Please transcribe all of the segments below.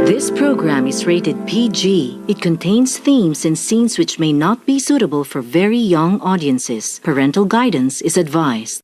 This program is rated PG. It contains themes and scenes which may not be suitable for very young audiences. Parental guidance is advised.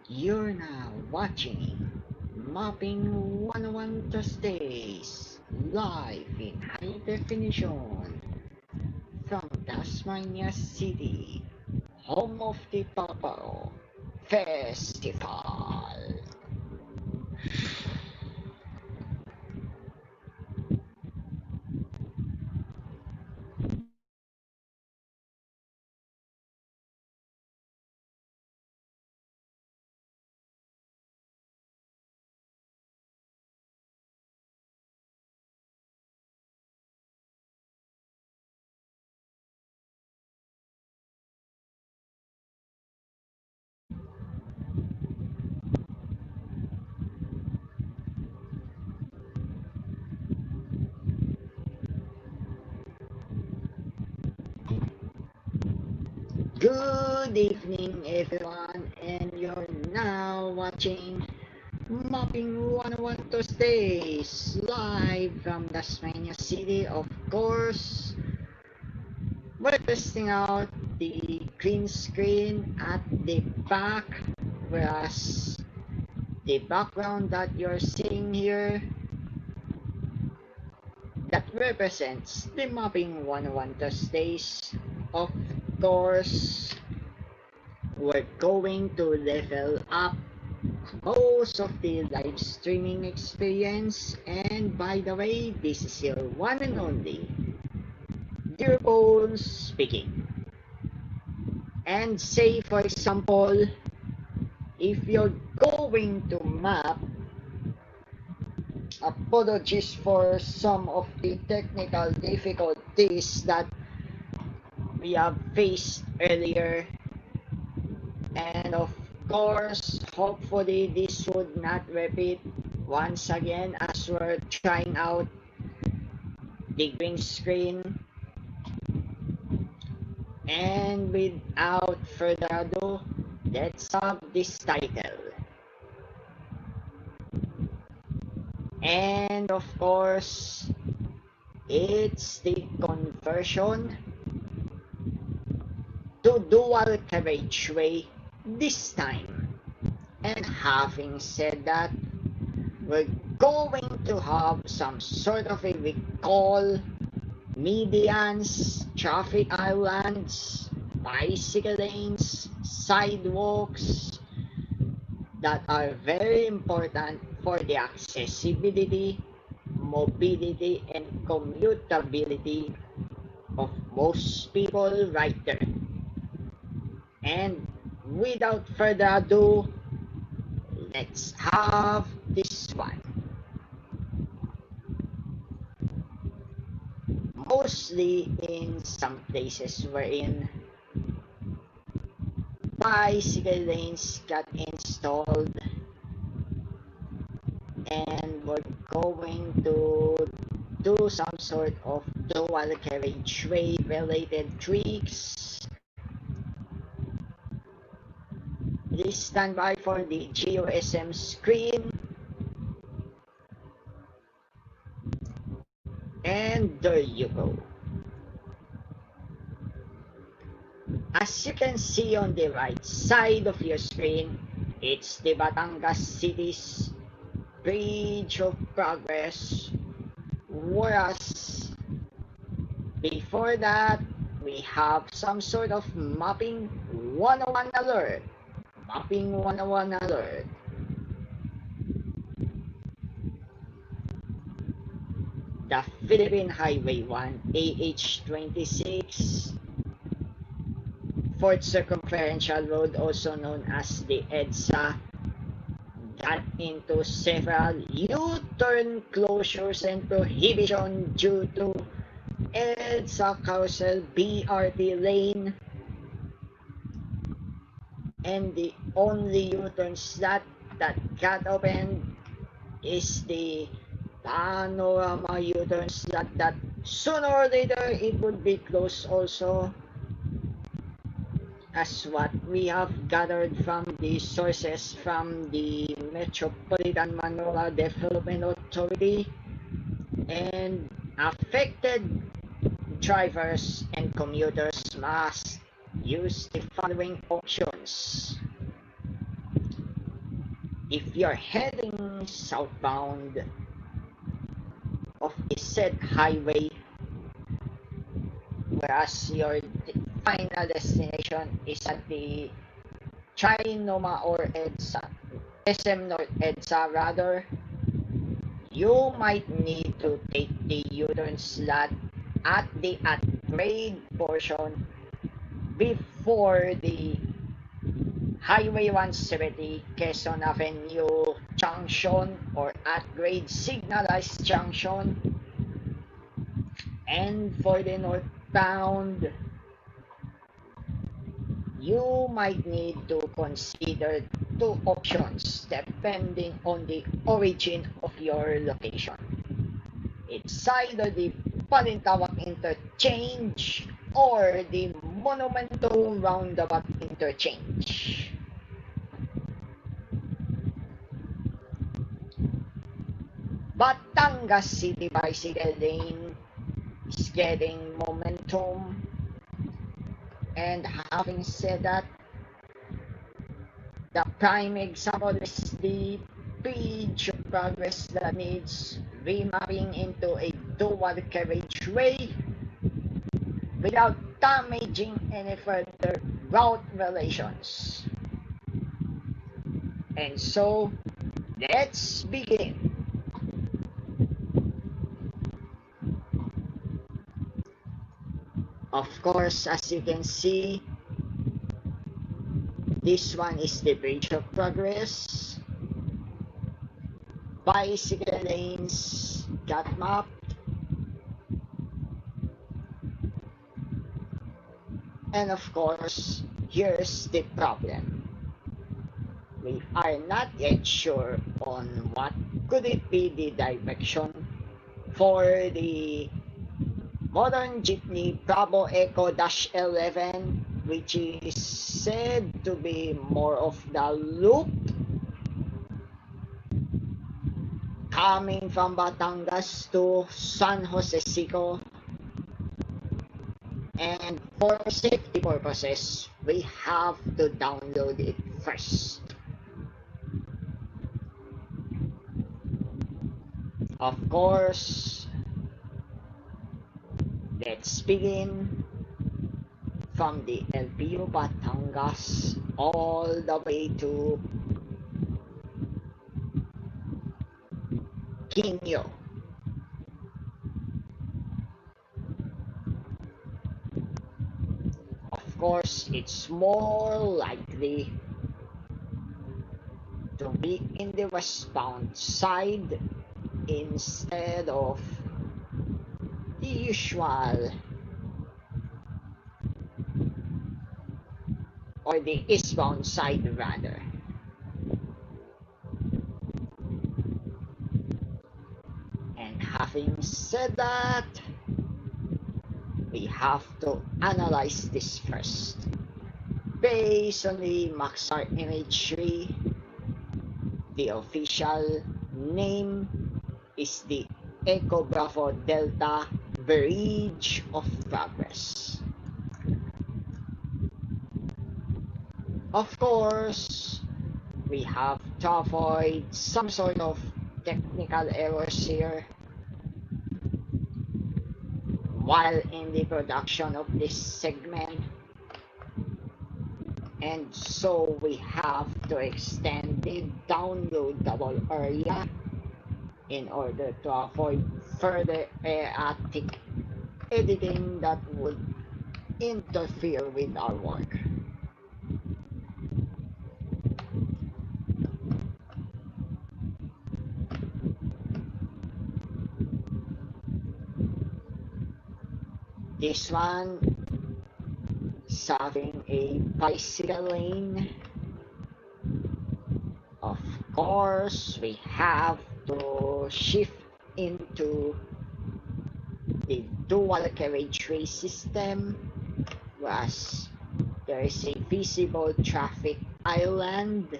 You're now watching Mapping 101 Thursdays live in high definition from Tasmania City, home of the Papao Festival. Good evening, everyone, and you're now watching Mapping 101 Thursdays live from Tasmania City. Of course, we're testing out the green screen at the back, whereas the background that you're seeing here, that represents the Mapping 101 Thursdays. Of course, we're going to level up most of the live streaming experience, and by the way, this is your one and only Dear Paul speaking. And say, for example, if you're going to map, apologies for some of the technical difficulties that we have faced earlier, and of course, hopefully this would not repeat once again as we're trying out the green screen. And without further ado, let's have this title. And of course, it's the conversion to dual carriageway this time. And having said that, we're going to have some sort of a recall, medians, traffic islands, bicycle lanes, sidewalks that are very important for the accessibility, mobility, and commutability of most people right there. And without further ado, let's have this one. Mostly in some places wherein bicycle lanes got installed, and we're going to do some sort of dual carriageway related tricks. Please stand by for the GOSM screen. And there you go. As you can see on the right side of your screen, it's the Batangas City's Bridge of Progress. Whereas before that, we have some sort of Mapping 101 alert. Mapping 101 alert. the Philippine Highway 1 AH26 Fourth Circumferential Road, also known as the EDSA, got into several U-turn closures and prohibition due to EDSA Carousel BRT lane, and the only U-turn slot that got opened is the Panorama U-turn slot that sooner or later it would be closed also, as what we have gathered from the sources from the Metropolitan Manila Development Authority. And affected drivers and commuters must use the following options. If you're heading southbound of the said highway, whereas your final destination is at the Trinoma or EDSA, SM North EDSA rather, you might need to take the U-turn slot at the at-grade portion before the Highway 170 Quezon Avenue Junction or at-grade signalized junction. And for the northbound, you might need to consider two options depending on the origin of your location. It's either the Balintawak Interchange or the Monumento Roundabout Interchange. Batangas City bicycle lane is getting momentum. And having said that, the prime example is the bridge of progress that needs remapping into a dual carriageway without damaging any further route relations. And so, let's begin. Of course, as you can see, this one is the bridge of progress. Bicycle lanes got mapped. And of course, here's the problem. We are not yet sure on what could it be the direction for the modern jeepney Bravo Echo -11, which is said to be more of the loop coming from Batangas to San Jose Sico. And for safety purposes, we have to download it first. Of course, let's begin from the LPU Batangas all the way to Quinyo. Of course, it's more likely to be in the westbound side instead of the usual or the eastbound side rather. And having said that, we have to analyze this first. Based on the Maxar imagery, the official name is the Echo Bravo Delta Bridge of Progress. Of course, we have to avoid some sort of technical errors here while in the production of this segment, and so we have to extend the downloadable area in order to avoid further erratic editing that would interfere with our work. This one is having a bicycle lane. Of course, we have to shift into the dual carriageway system, whereas there is a visible traffic island,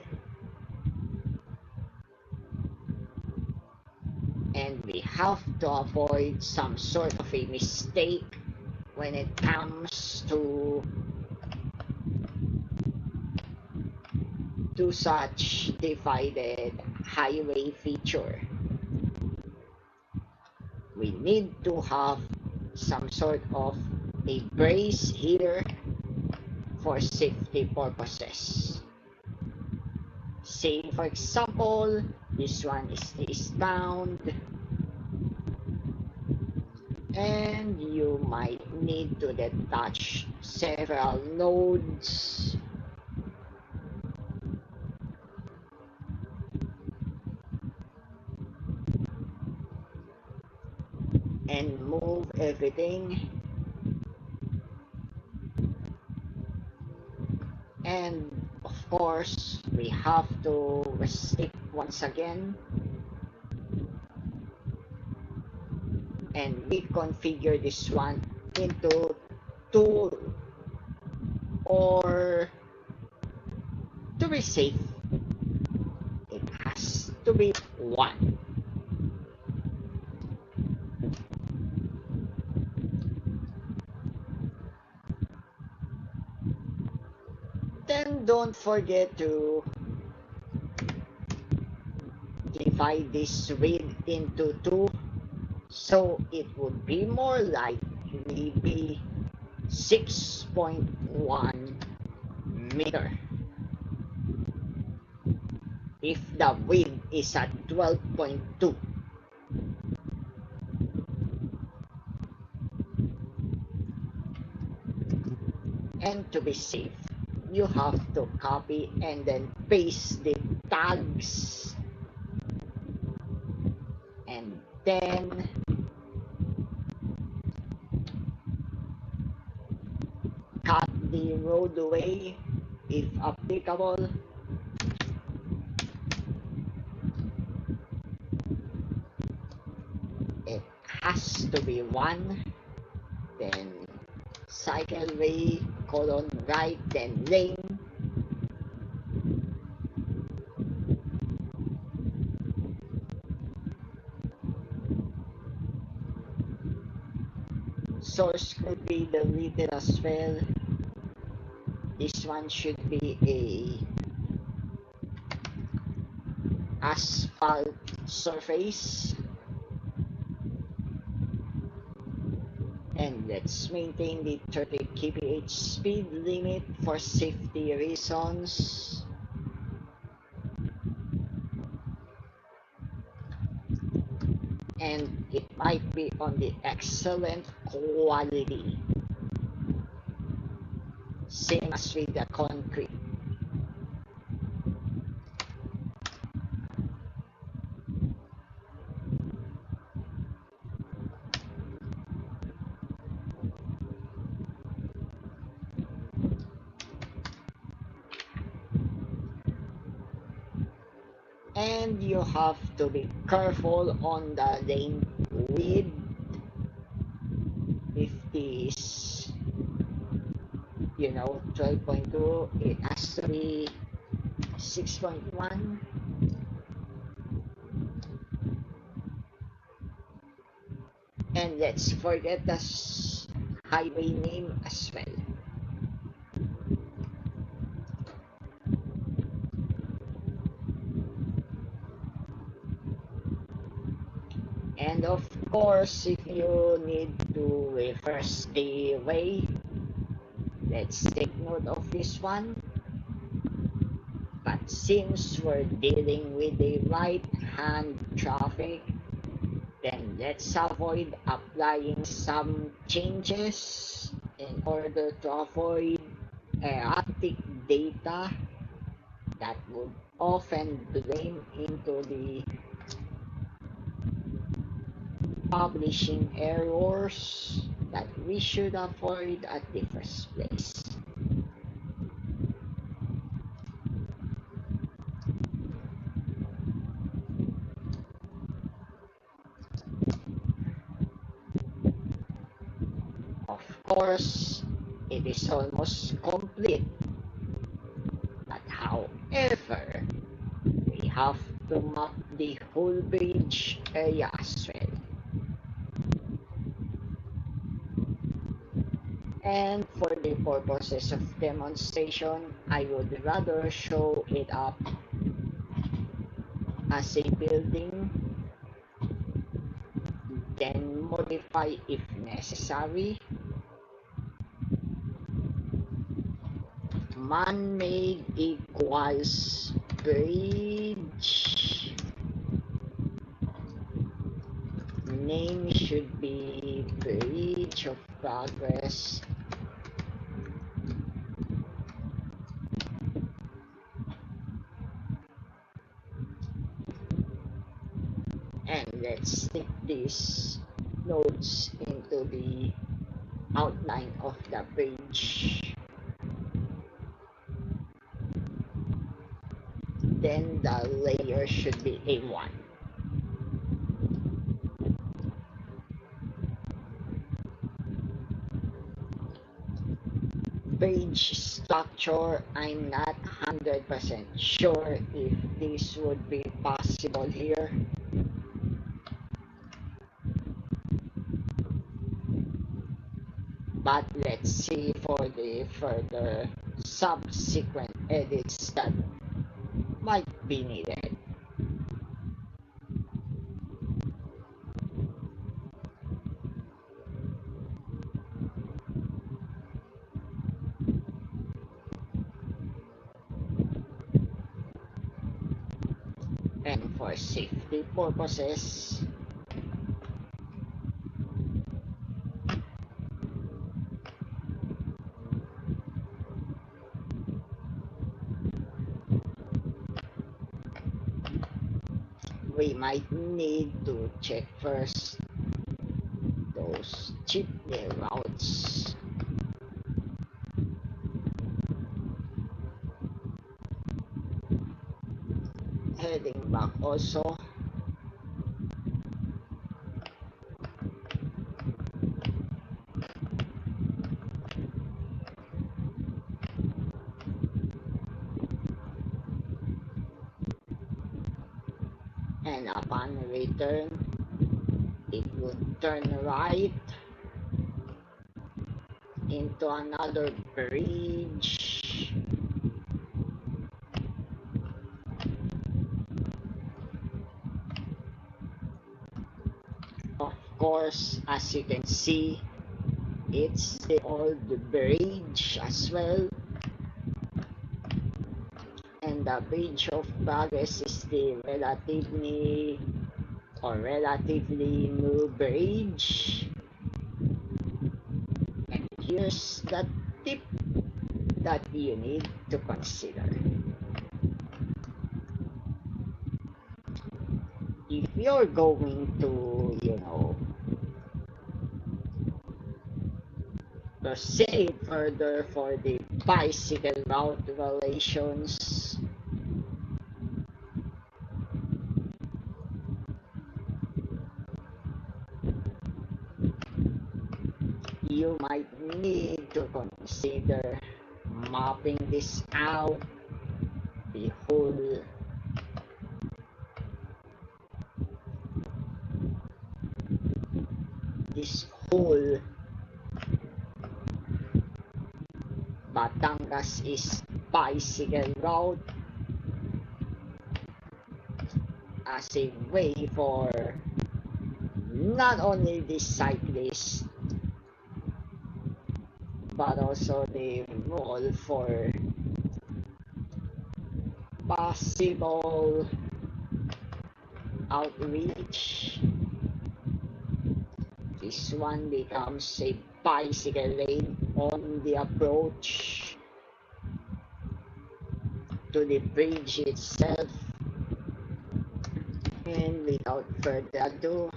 and we have to avoid some sort of a mistake when it comes to such divided highway feature. We need to have some sort of a brace here for safety purposes. Say for example, this one is eastbound, and you might need to detach several nodes and move everything, and of course we have to restrict once again and reconfigure this one into 2, or to be safe it has to be 1. Then don't forget to divide this width into 2, so it would be more likely be 6.1 meter if the width is at 12.2. And to be safe, you have to copy and then paste the tags, and then cut the roadway if applicable. It has to be 1, then cycleway, colon right, then lane. Source could be deleted as well. This one should be a asphalt surface, and let's maintain the 30 kph speed limit for safety reasons. And it might be on the excellent quality, same as with the concrete. And you have to be careful on the lane width. If this, 12.2, it has to be 6.1. And let's forget the highway name as well. And of course, if you need to reverse the way, let's take note of this one. But since we're dealing with the right-hand traffic, Then let's avoid applying some changes in order to avoid erratic data that would often blame into the publishing errors that we should avoid at the first place. Of course, it is almost complete, but however, we have to map the whole bridge area as well. And for the purposes of demonstration, I would rather show it up as a building, then modify if necessary. Man-made equals bridge. Name should be Bridge of Progress. And let's stick these nodes into the outline of the bridge. Then the layer should be A1. Bridge structure, I'm not 100% sure if this would be possible here. But let's see for the further subsequent edits that might be needed. And for safety purposes, we might need to check first those jeepney routes. Heading back also. And upon return, it would turn right into another bridge. Of course, as you can see, it's the old bridge as well. And the Bridge of Progress is the relatively new bridge. And here's the tip that you need to consider. If you're going to, proceed further for the bicycle route relations, you might need to consider mapping this out, the whole Batangas is bicycle route as a way for not only the cyclists but also the role for possible outreach this one becomes a bicycle lane on the approach to the bridge itself. And without further ado,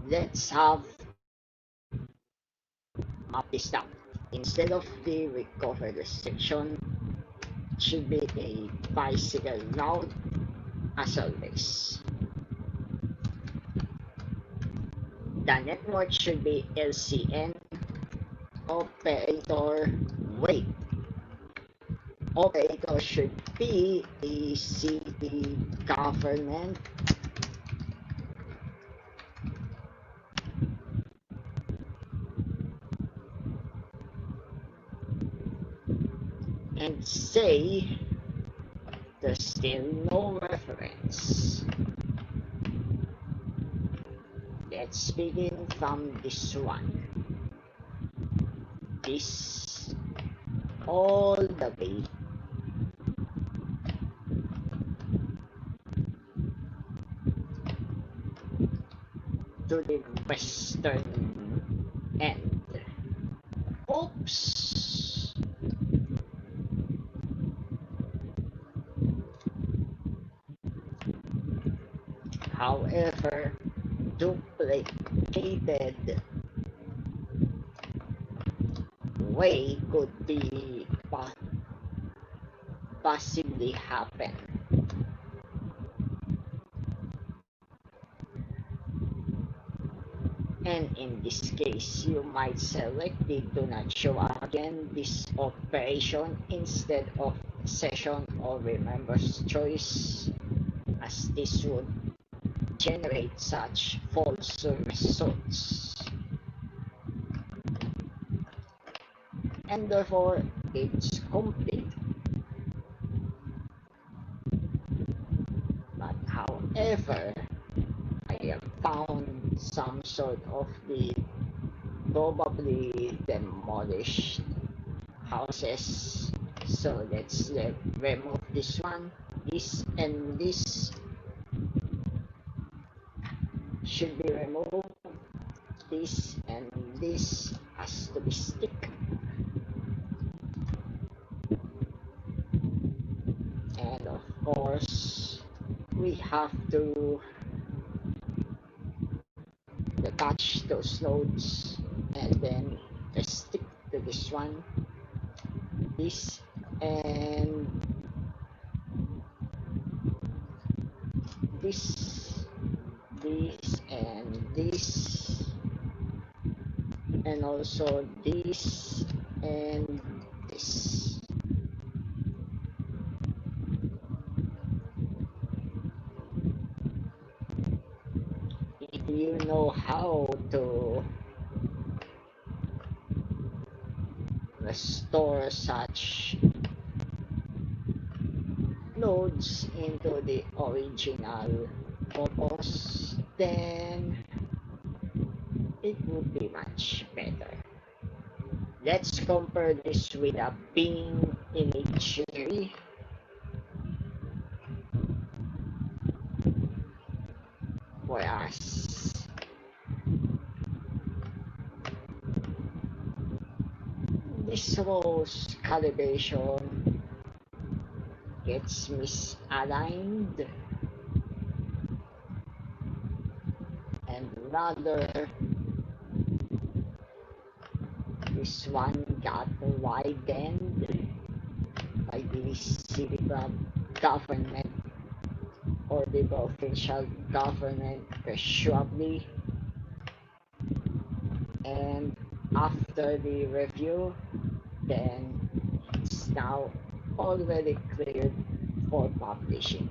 let's have map this down. Instead of the recovery restriction, it should be a bicycle route as always. The network should be LCN, operator wait. Operator should be a city government, and say there's still no reference. Let's begin from this one. This all the way to the western end. Oops! However, duplicated way could be possibly happen. And in this case, you might select the do not show again this operation instead of session or remember's choice, as this would generate such false results. And therefore, it's complete. But however, I have found some sort of the probably demolished houses. So let's remove this one. This and this should be removed. This and this has to be stick. And of course, we have to attach those nodes and then stick to this one, this and this, this and this, and also this and this. If you know how to restore such nodes into the original purpose, then it would be much better. Let's compare this with a Bing imagery. Whereas this row's calibration gets misaligned, and rather this one got widened by the city government or the provincial government presumably, and after the review, then it's now already cleared for publishing.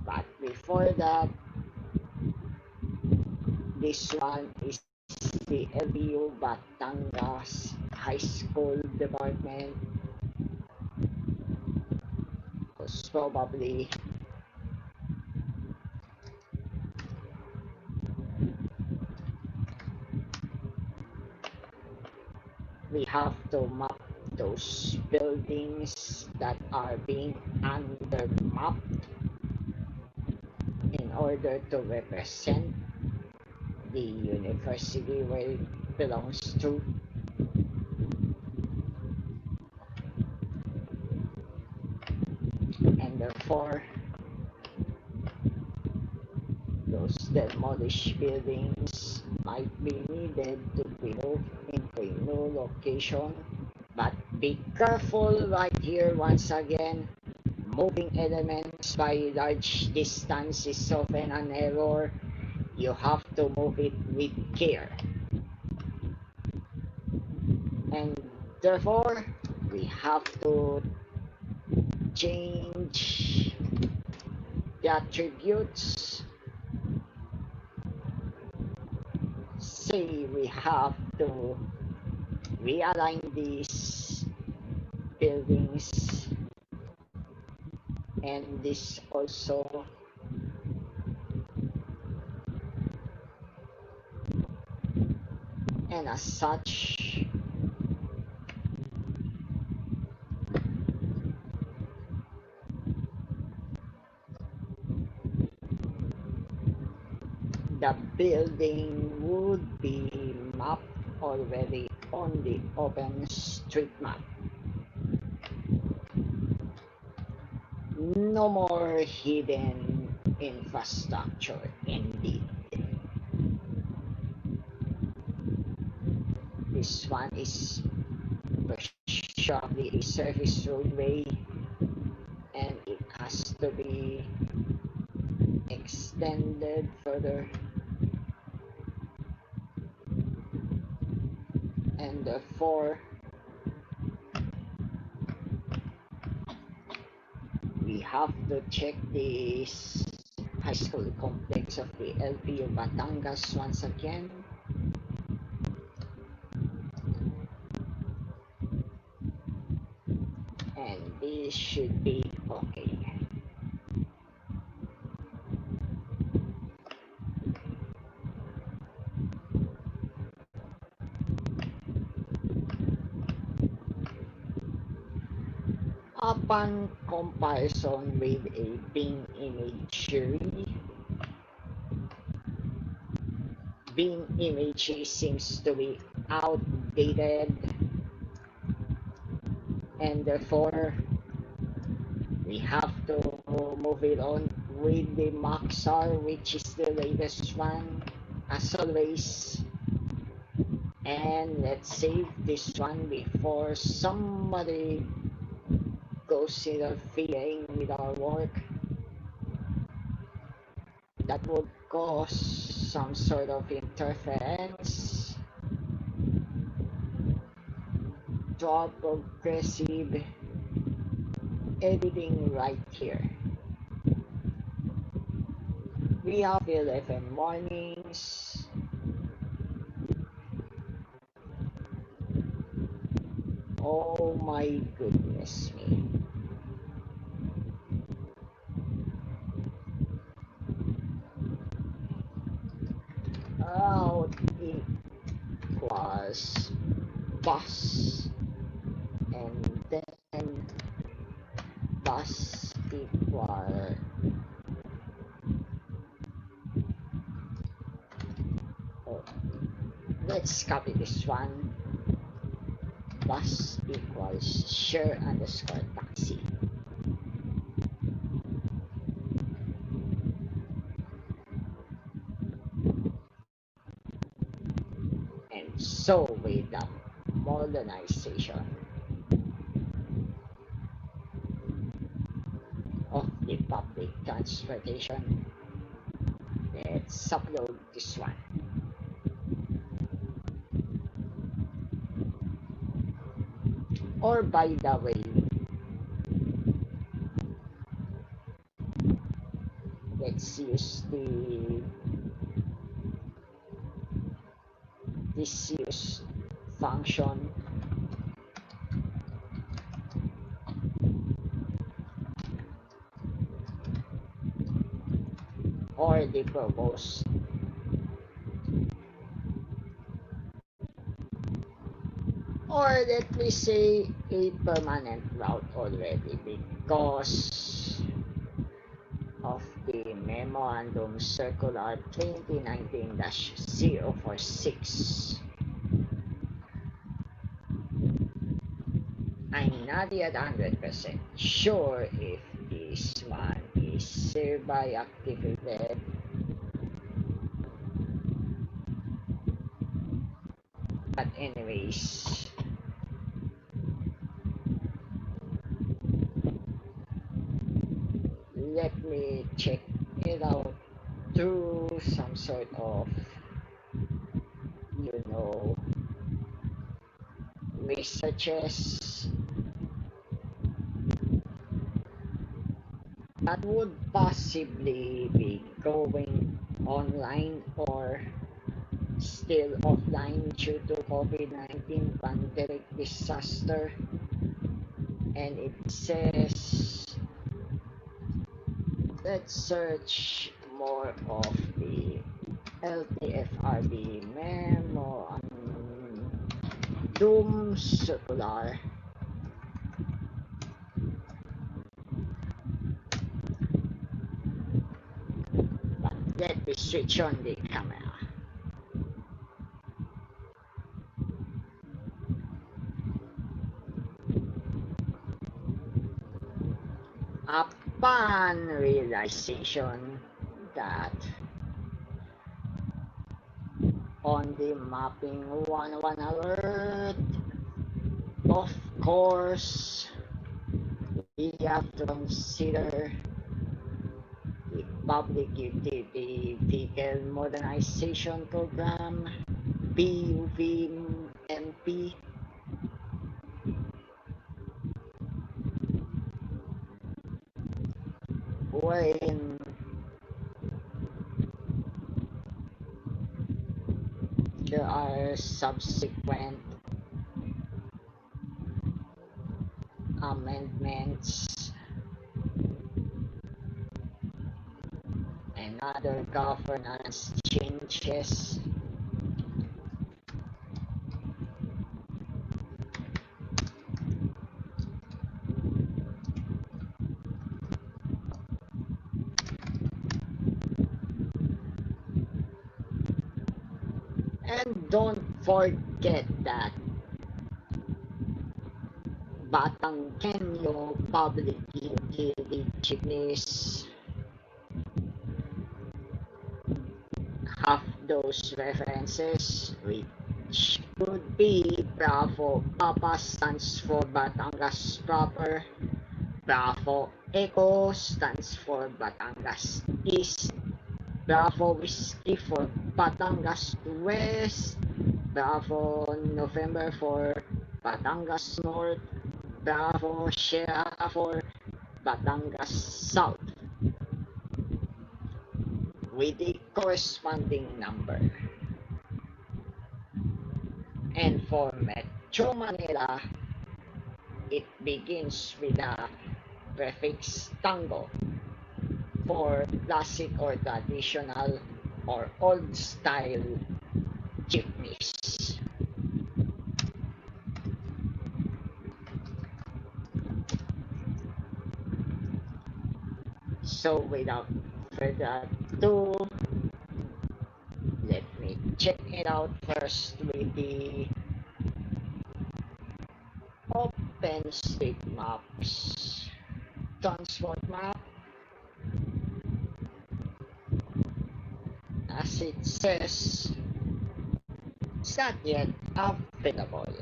But before that, this one is the LBU Batangas High School Department. Was probably we have to map those buildings that are being under mapped order to represent the university where it belongs to. And therefore, those demolished buildings might be needed to be moved into a new location. But be careful right here once again. Moving elements by large distance is often an error. You have to move it with care. And therefore, we have to change the attributes. Say we have to realign these buildings and this also. And as such, the building would be mapped already on the OpenStreetMap. No more hidden infrastructure indeed. This one is surely a service roadway and it has to be extended further, and therefore we have to check this high school complex of the LPU Batangas once again. And this should be okay. Upon comparison with a Bing imagery, Bing imagery seems to be outdated, and therefore we have to move it on with the Maxar, which is the latest one as always. And let's save this one before somebody goes interfering with our work. That would cause some sort of interference. Draw progressive editing right here. We have 11 warnings. Oh my goodness me. Out equals bus, and then bus equal let's copy this one. Bus equals share underscore taxi. And so with the modernization of the public transportation, let's upload this one. Or by the way, let's use the disuse function or the proposed, or let me say a permanent route already, because of the Memorandum Circular 2019-046. I'm not yet 100% sure if this one is hereby activated, but anyways, let me check it out through some sort of, researches that would possibly be going online or still offline due to COVID-19 pandemic disaster. And it says, let's search more of the LTFRB Memorandum Circular. But let me switch on the camera. Upon realization that on the Mapping 101 alert, of course, we have to consider the Public Utility Vehicle Modernization Program, PUVMP, wherein there are subsequent amendments and other governance changes. And don't forget that Batanggenyo Public Utility Jeepneys have those references, which could be Bravo Papa stands for Batangas Proper, Bravo Echo stands for Batangas East, Bravo Whiskey for Batangas West, Bravo November for Batangas North, Bravo Sierra for Batangas South, with the corresponding number. And for Metro Manila, it begins with a prefix Tango for classic or traditional or old style jeepneys. So without further ado, let me check it out first with the OpenStreetMaps transport map. As it says, it's not yet available.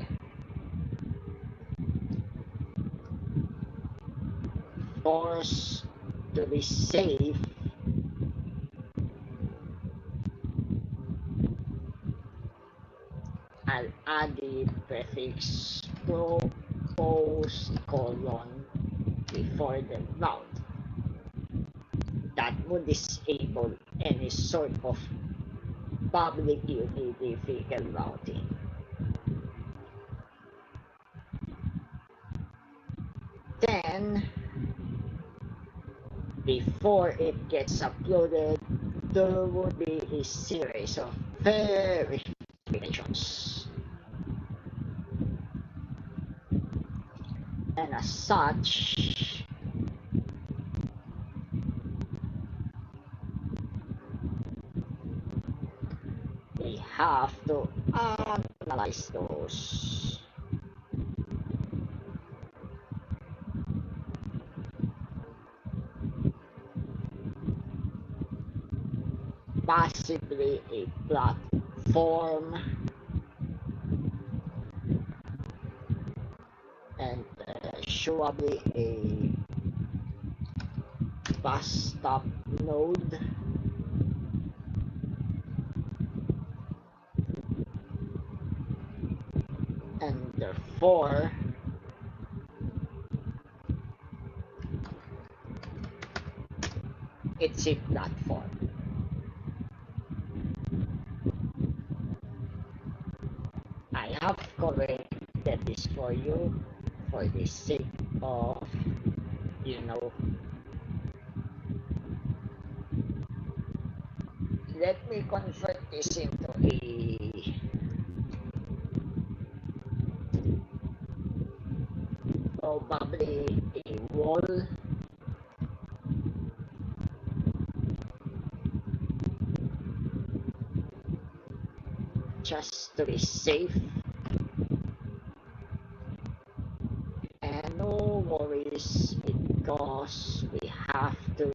Of course, to be safe, I'll add the prefix proposed colon before the route. That would disable any sort of public utility vehicle routing. Then, before it gets uploaded, there would be a series of verifications. And as such, have to analyze those. Possibly a platform and surely a bus stop node, and therefore it's a platform. I have corrected this for you for the sake of, let me convert this into probably a wall, just to be safe, and no worries because we have to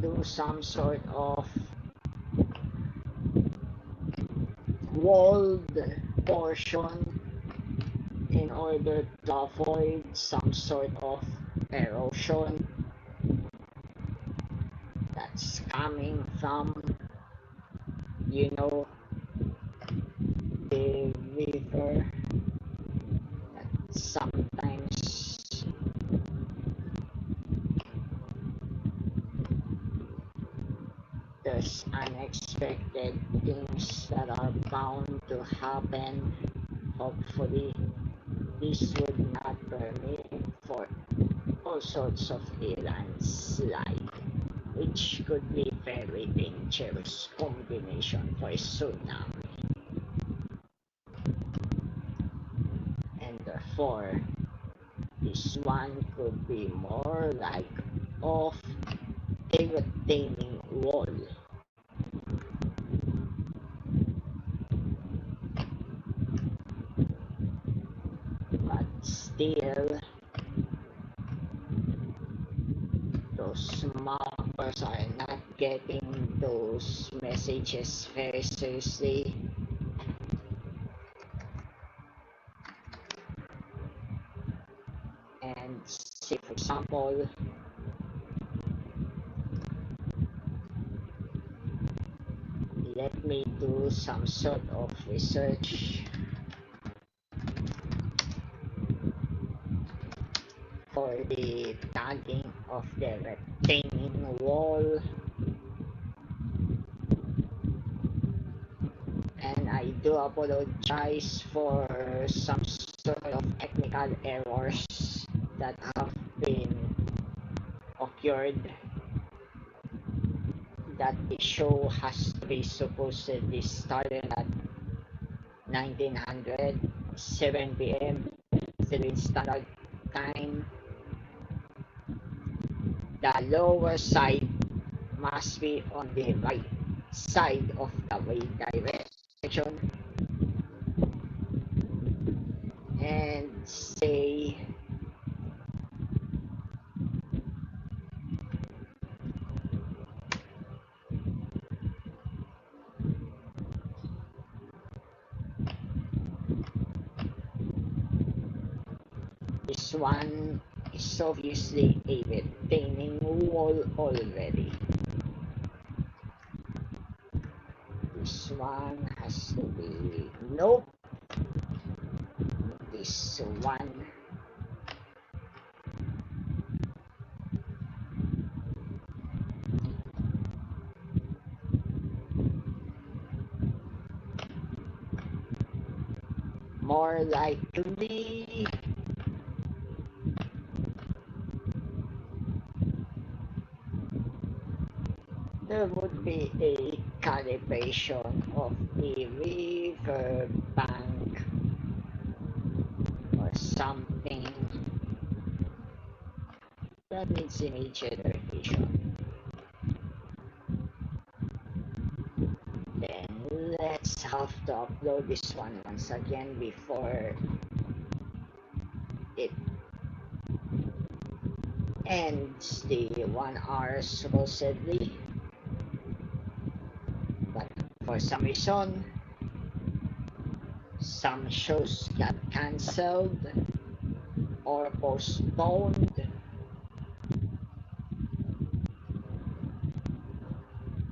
do some sort of walled portion in order to avoid some sort of erosion that's coming from, the river that sometimes there's unexpected things that are bound to happen. Hopefully this would not permit for all sorts of a landslide, which could be very dangerous combination for a tsunami. And therefore, this one could be more like of a retaining wall. But still, those mappers are not getting those messages very seriously. And say, for example, let me do some sort of research for the tagging of the retaining wall, and I do apologize for some sort of technical errors that have been occurred, that the show has to be supposedly started at 1900, 7 p.m. Philippine Standard Time. The lower side must be on the right side of the way direction, and say this one is obviously a retaining wall already. This one has to be, nope, this one more likely there would be a calibration of the river bank or something that needs immediate revision. have to upload this one once again before it ends the 1 hour supposedly, but for some reason some shows got cancelled or postponed,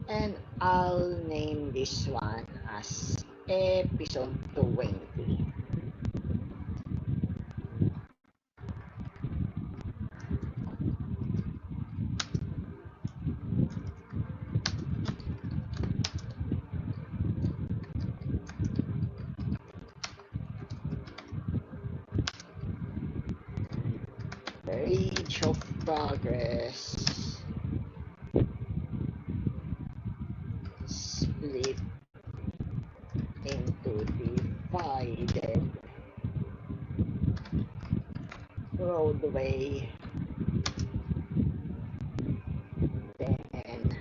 and I'll name this one as episode 20. Age of Progress split into divided roadway, then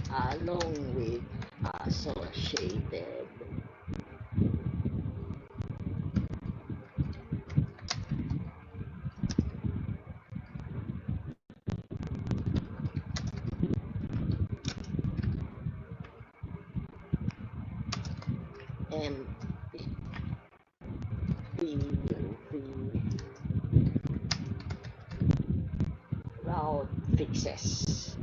along with associated MPV route fixes.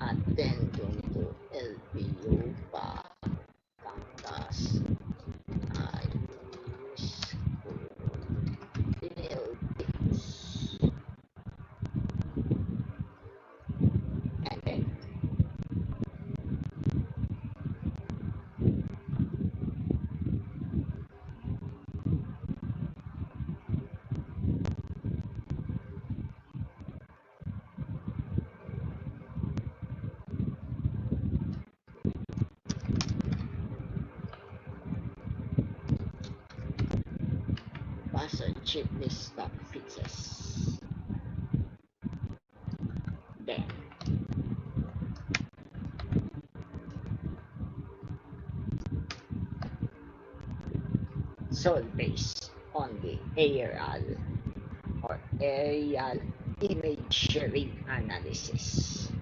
Attending to LPU Batangas Philippines, and then buzzer chipney stop fixes. Then sold based on the aerial imagery analysis.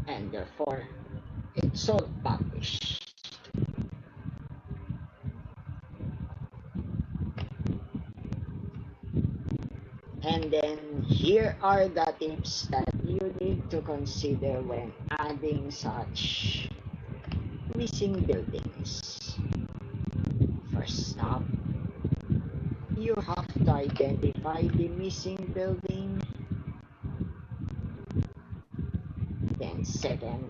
And therefore it's all published. And then here are the tips that you need to consider when adding such missing buildings. First up, you have to identify the missing building. Then second,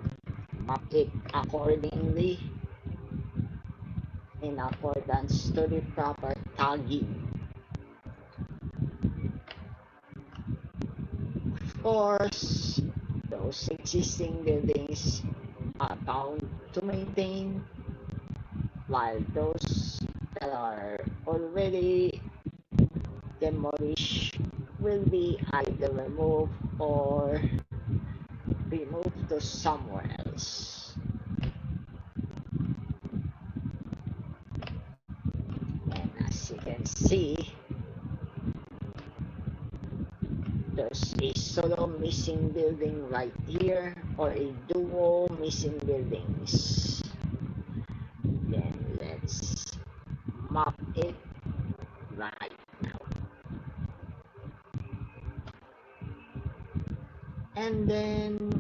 map it accordingly in accordance to the proper tagging. Of course, those existing buildings are bound to maintain, while those that are already demolished will be either removed or removed to somewhere else. And as you can see, there's a solo missing building right here, or a duo missing buildings. Then let's map it right now. And then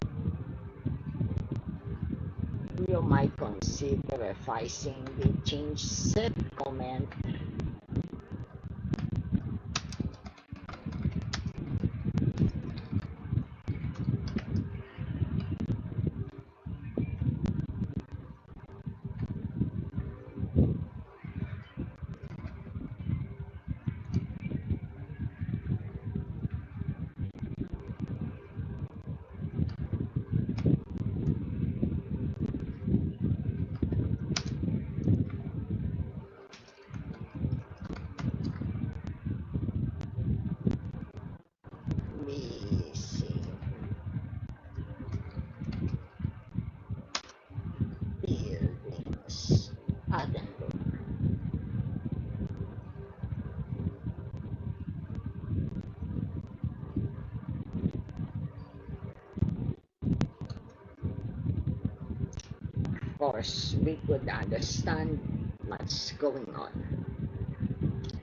you might consider revising the change set comment course, we could understand what's going on.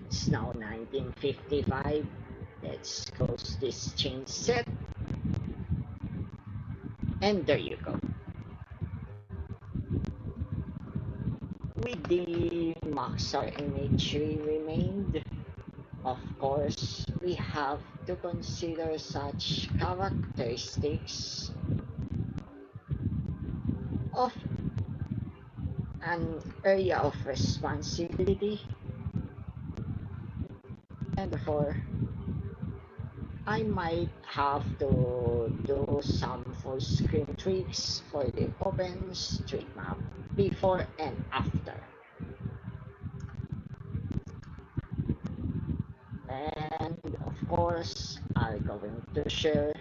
It's now 1955. Let's close this change set. And there you go. With the Maxar imagery remained, of course, we have to consider such characteristics of an area of responsibility, and therefore I might have to do some full screen tricks for the OpenStreetMap before and after. And of course, I'm going to share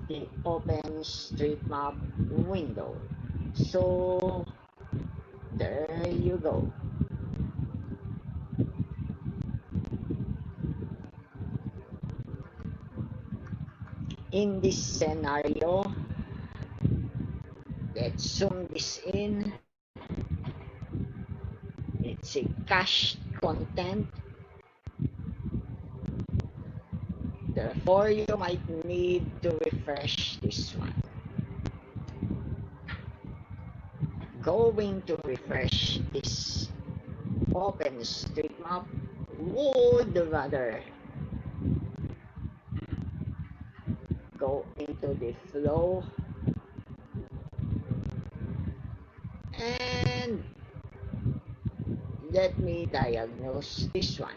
the OpenStreetMap window. So there you go. In this scenario, let's zoom this in. It's a cached content. Therefore, you might need to refresh this one. Going to refresh this OpenStreetMap would rather go into the flow and let me diagnose this one.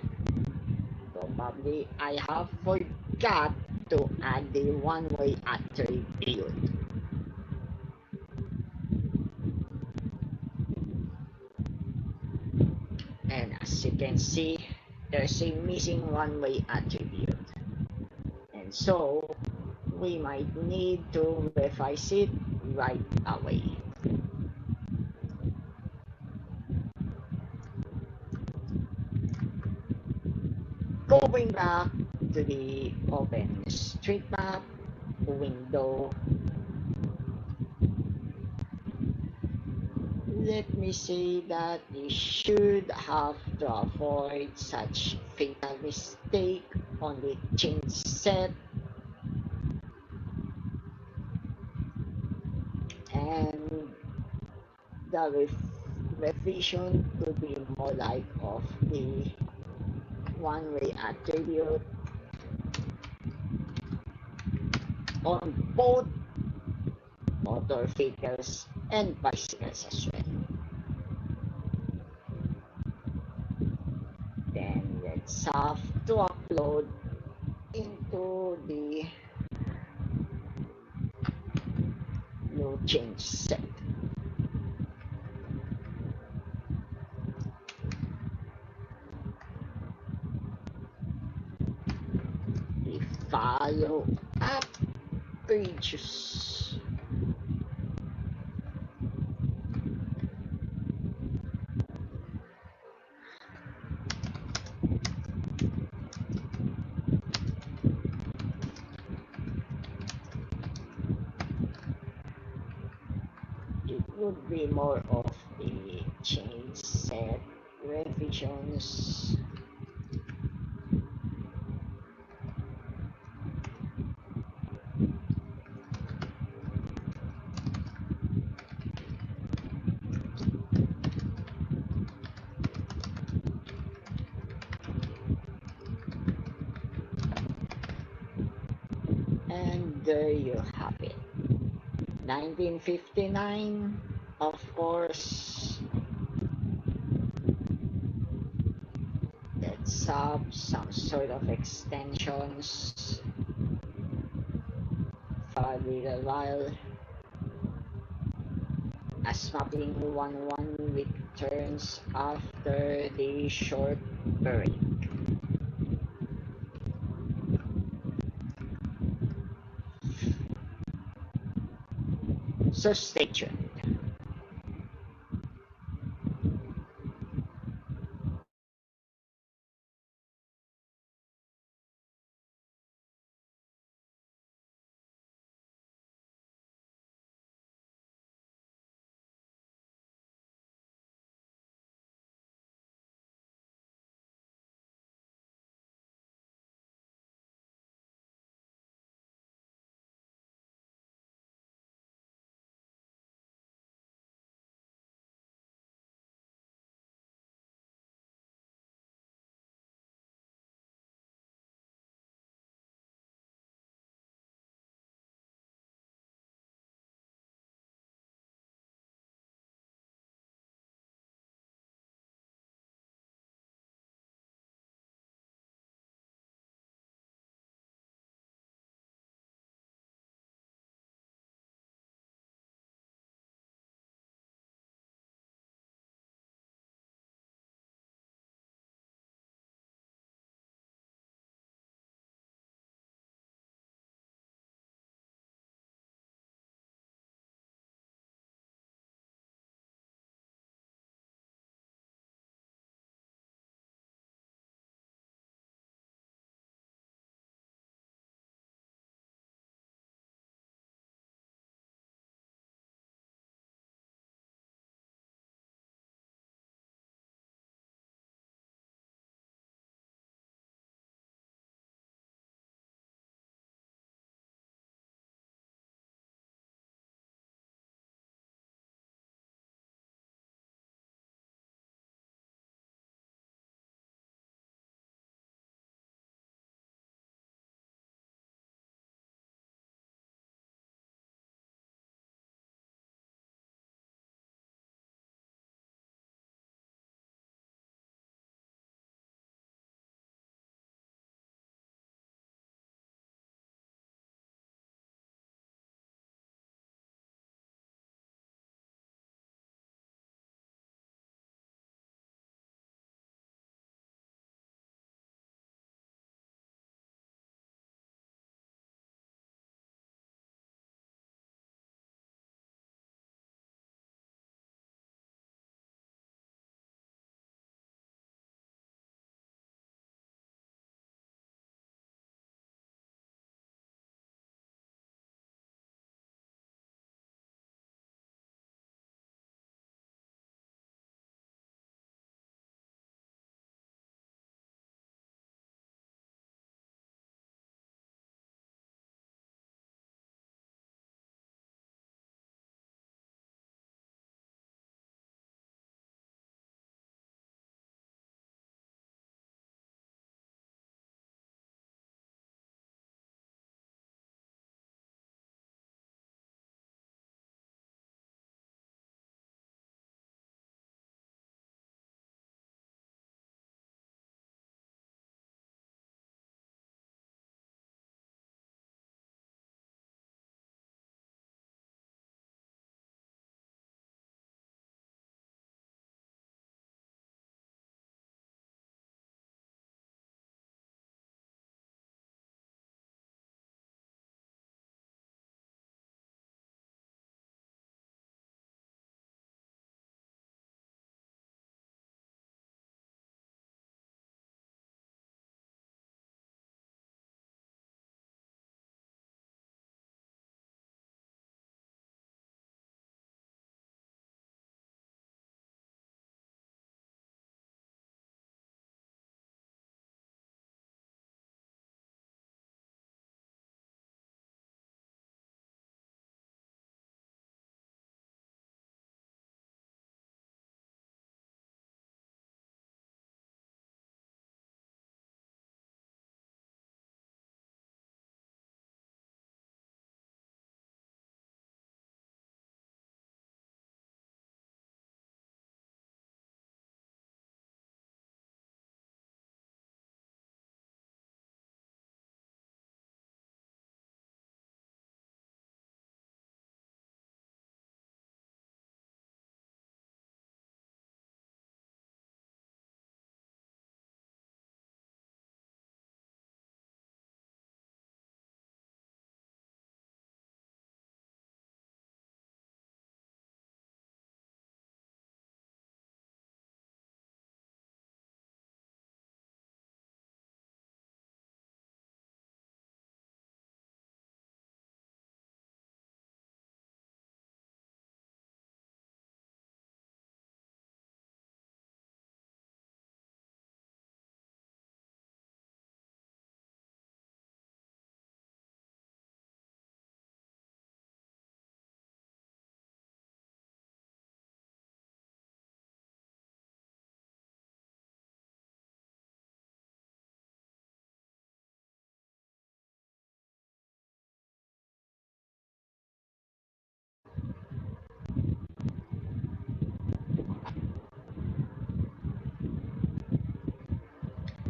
Probably I have forgot to add the one-way attribute. And as you can see, there's a missing one-way attribute. And so we might need to revise it right away. Going back to the OpenStreetMap window, let me say that you should have to avoid such fatal mistake on the change set, and the revision could be more like of the one-way attribute on both motor vehicles and bicycles as well. Then let's have to upload into the new change set. The follow-up pages. It would be more of the change set revisions. And there you have it. 1959, of course. Let's have some sort of extensions for a little while, as mapping 1-1 returns after the short break. So stay tuned.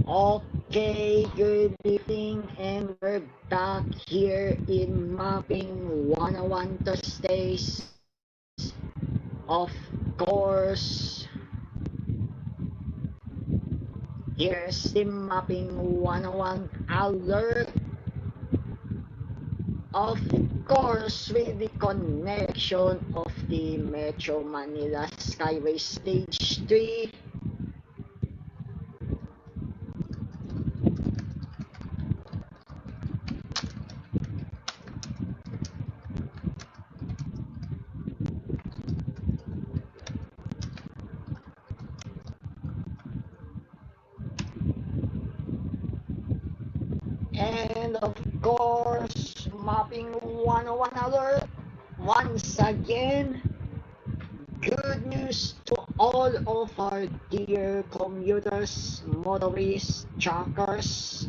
Okay, good evening, and we're back here in Mapping 101 Thursdays. Of course, here's the Mapping 101 alert. Of course, with the connection of the Metro Manila Skyway Stage 3. And of course, Mapping 101 alert. Once again, good news to all of our dear commuters, motorists, truckers.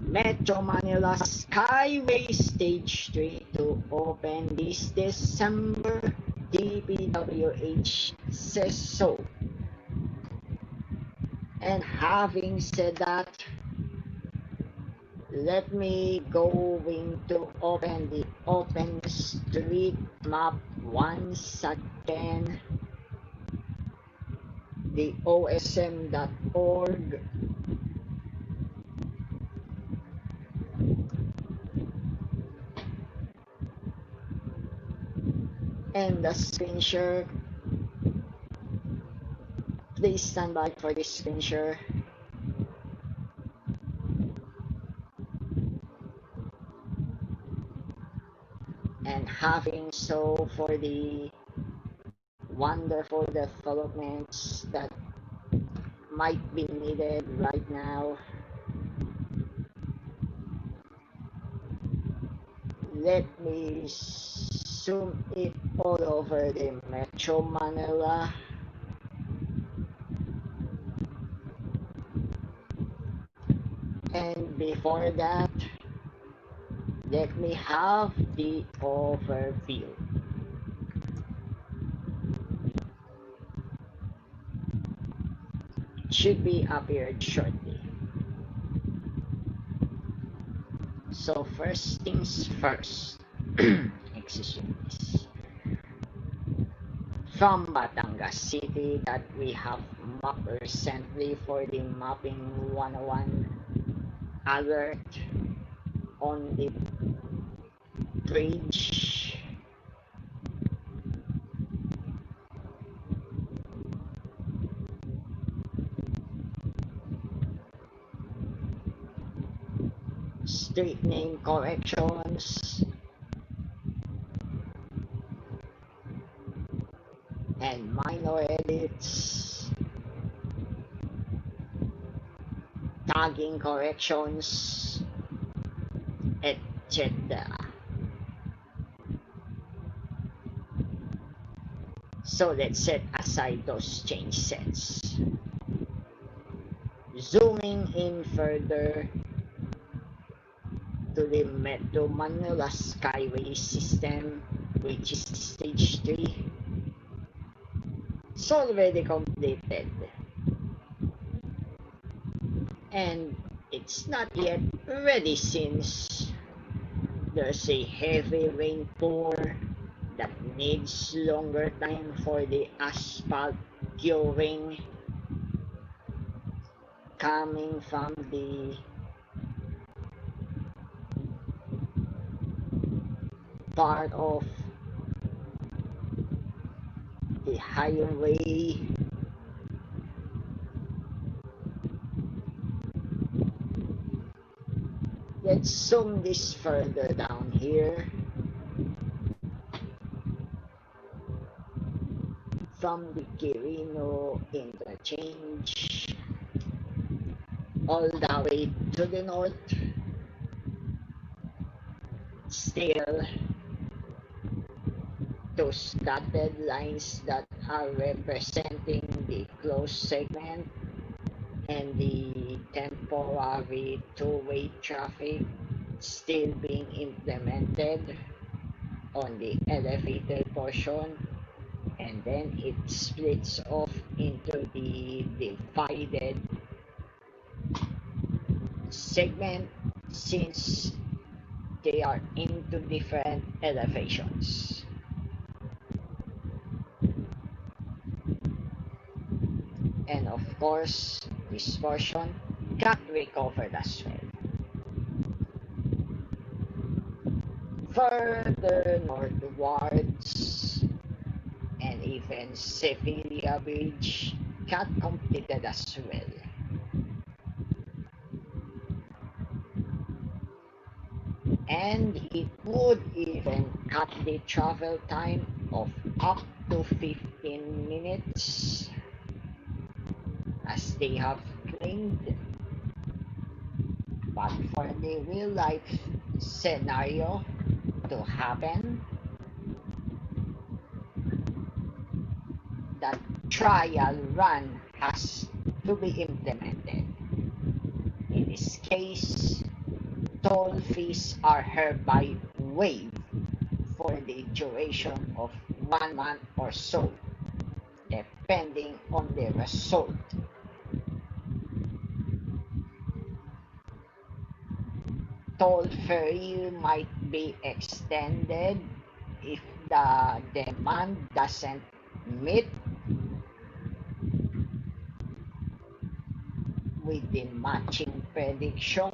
Metro Manila Skyway Stage 3 to open this December. DPWH says so. And having said that, let me going to open the open street map once again. The osm.org. And the screen share. Please stand by for the screen share. And having so for the wonderful developments that might be needed right now, let me zoom it all over the Metro Manila. And before that, let me have the overview. Should be appeared shortly. So first things first. Excuse me. From Batangas City that we have mapped recently for the Mapping 101 alert on the bridge. Street name corrections and minor edits, tagging corrections, etc. So let's set aside those change sets. Zooming in further to the Metro Manila Skyway system, which is stage 3. It's already completed. And it's not yet ready since there's a heavy rainpour that needs longer time for the asphalt curing coming from the part of the highway. Let's zoom this further down here. From the Quirino interchange all the way to the north. Still, those dotted lines that are representing the closed segment and the temporary two-way traffic still being implemented on the elevated portion, and then it splits off into the divided segment since they are into different elevations. And of course, this portion got recovered as well. Further northwards, and even Sevilla Bridge got completed as well. And it would even cut the travel time of up to 15 minutes, as they have claimed. But for the real life scenario to happen, that trial run has to be implemented. In this case, toll fees are hereby waived for the duration of 1 month or so, depending on the result. Toll free might be extended if the demand doesn't meet with the matching prediction.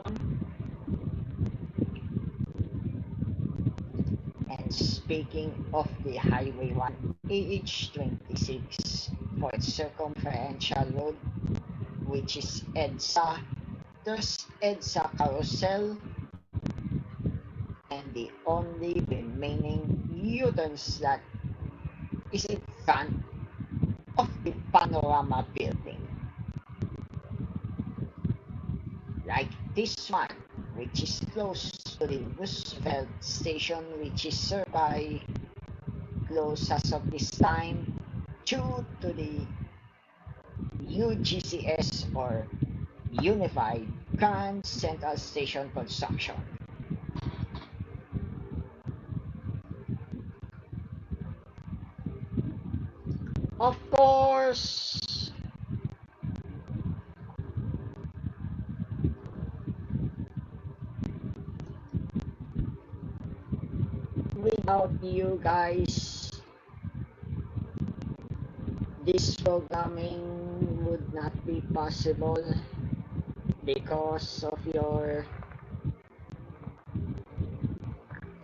And speaking of the Highway 1 AH26 for its circumferential road, which is EDSA, there's EDSA Carousel, and the only remaining U-turn slot is in front of the Panorama building. Like this one, which is close to the Roosevelt station, which is served by close as of this time due to the UGCS or Unified Grand Central Station construction. Of course, without you guys, this programming would not be possible because of your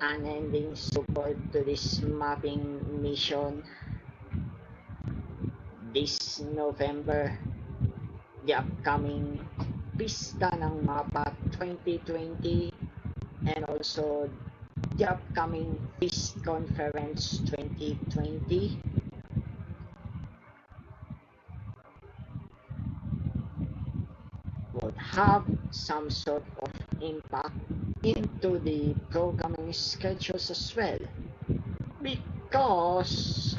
unending support to this mapping mission. This November, the upcoming Pista ng Mapa 2020 and also the upcoming FEAST Conference 2020. Would have some sort of impact into the programming schedules as well, because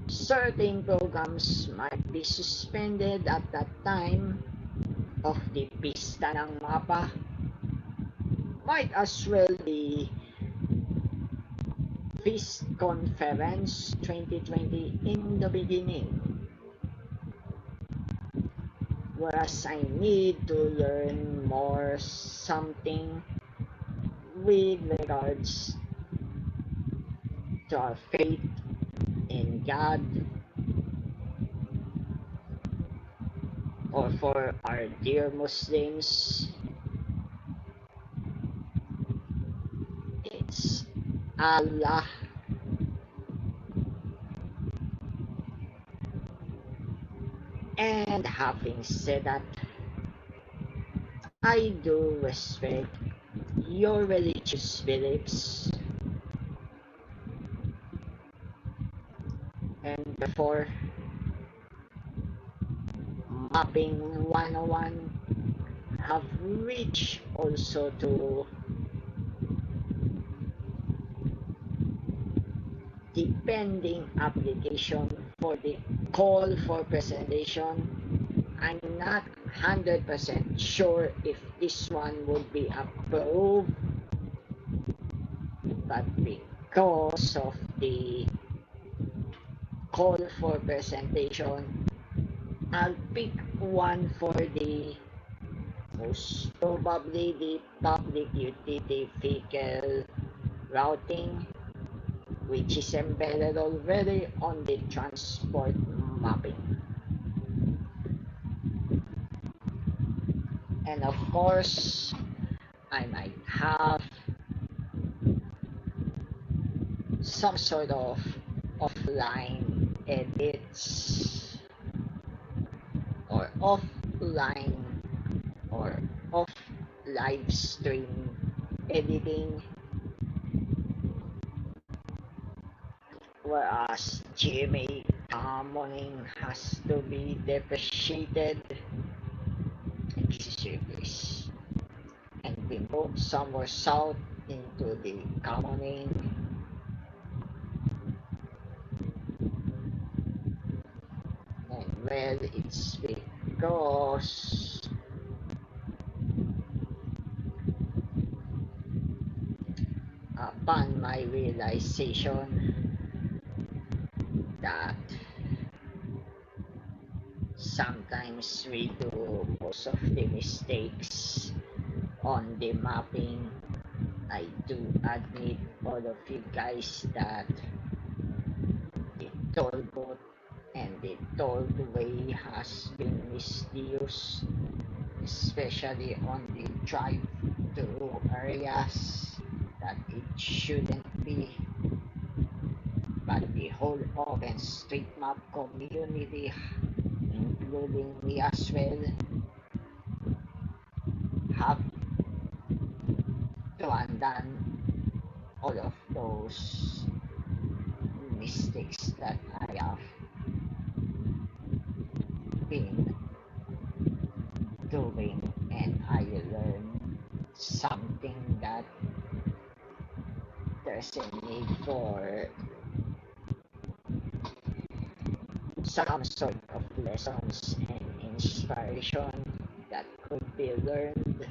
certain programs might be suspended at that time of the Pista ng Mapa, might as well be FEAST Conference 2020 in the beginning. Whereas I need to learn more something with regards to our faith in God, or for our dear Muslims, it's Allah. And having said that, I do respect your religious beliefs, and therefore Mapping 101 have reached also to the pending application for the call for presentation. I'm not 100% sure if this one would be approved, but because of the call for presentation, I'll pick one for the most probably the public utility vehicle routing, which is embedded already on the transport mapping. And of course, I might have some sort of offline edits or offline or off live stream editing, whereas GMA commoning has to be depreciated service and we move somewhere south into the commoning. And well, it's because upon my realization that sometimes we do most of the mistakes on the mapping, I do admit all of you guys that the toll booth and the tollway has been misused, especially on the drive-through areas that it shouldn't be. But the whole open street map community, including me as well, have to undone all of those mistakes that I have been doing, and I learned something that there's a need for some sort of lessons and inspiration that could be learned.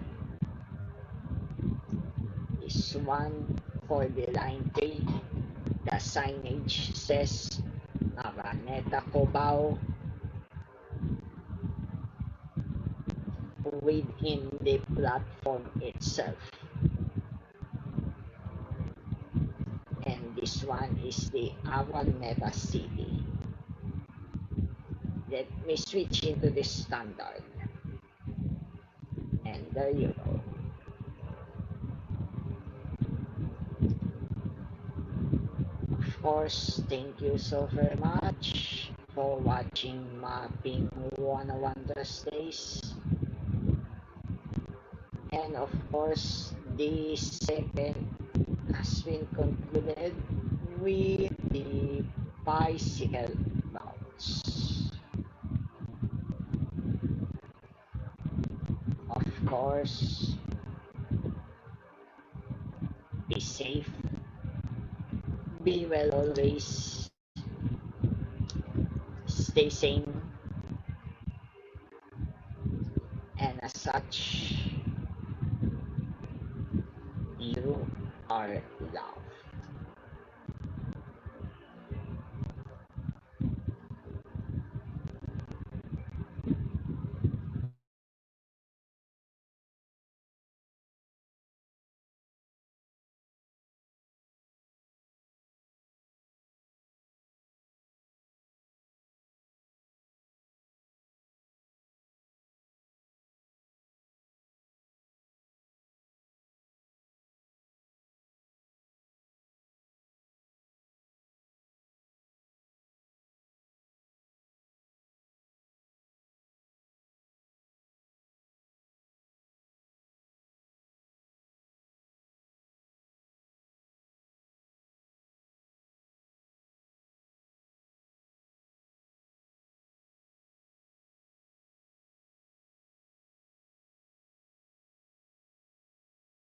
This one for the line 3, the signage says Araneta Cubao within the platform itself. And this one is the Araneta City. Let me switch into the standard. And there you go. Of course, thank you so very much for watching Mapping 101 Thursdays. And of course, the segment has been concluded with the bicycle routes. Of course, be safe, be well always, stay sane, and as such, you are loved.